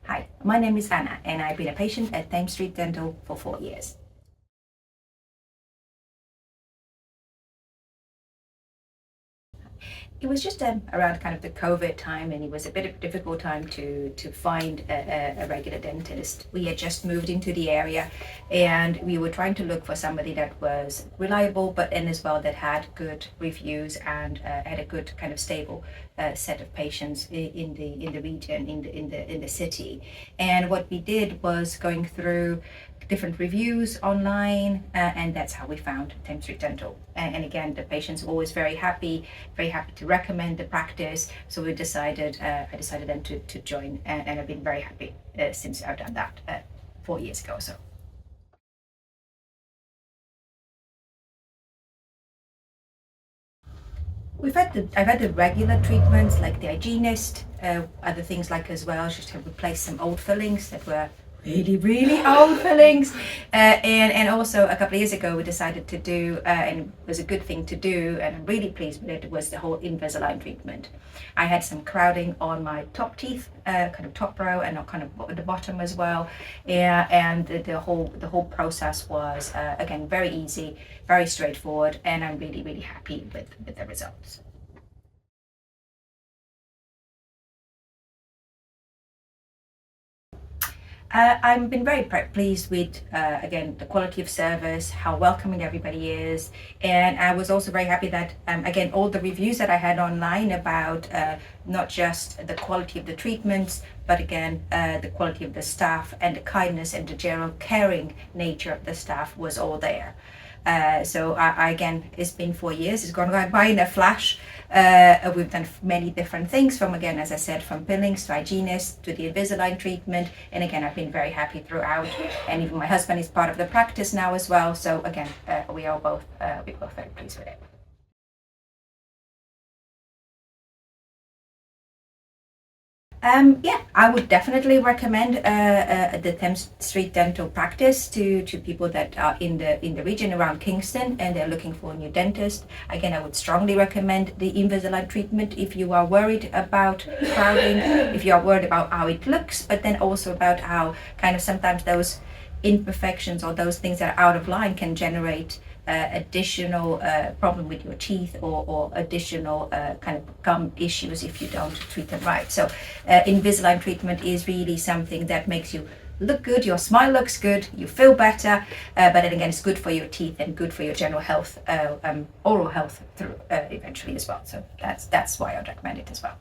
Hi, my name is Anna and I've been a patient at Thames Street Dental for 4 years. It was just around kind of the COVID time, and it was a bit of a difficult time to find a regular dentist. We had just moved into the area and we were trying to look for somebody that was reliable, but and as well that had good reviews and had a good kind of stable set of patients in the region, in the city. And what we did was going through different reviews online, and that's how we found Thames Street Dental. And again, the patients were always very happy to recommend the practice. So I decided then to join, and I've been very happy since I've done that 4 years ago or so. I've had the regular treatments like the hygienist, other things like as well, just to replace some old fillings that were really old fillings, and also a couple of years ago we decided to do, and it was a good thing to do, and I'm really pleased with it, was the whole Invisalign treatment. I had some crowding on my top teeth, kind of top row, and kind of at the bottom as well, and the whole process was again very easy, very straightforward, and I'm really happy with the results. I've been very pleased with, again, the quality of service, how welcoming everybody is. And I was also very happy that, again, all the reviews that I had online about not just the quality of the treatments, but again, the quality of the staff and the kindness and the general caring nature of the staff was all there. So again, it's been 4 years. It's gone by in a flash. We've done many different things, from, again, as I said, from fillings to hygienist to the Invisalign treatment. And again, I've been very happy throughout. And even my husband is part of the practice now as well. So again, we're both very pleased with it. Yeah, I would definitely recommend the Thames Street Dental practice to people that are in the region around Kingston and they're looking for a new dentist. Again, I would strongly recommend the Invisalign treatment if you are worried about crowding, if you are worried about how it looks, but then also about how kind of sometimes those imperfections or those things that are out of line can generate additional problem with your teeth, or additional kind of gum issues if you don't treat them right. So Invisalign treatment is really something that makes you look good, your smile looks good, you feel better, but then again, it's good for your teeth and good for your general health, oral health through eventually as well. So that's why I'd recommend it as well.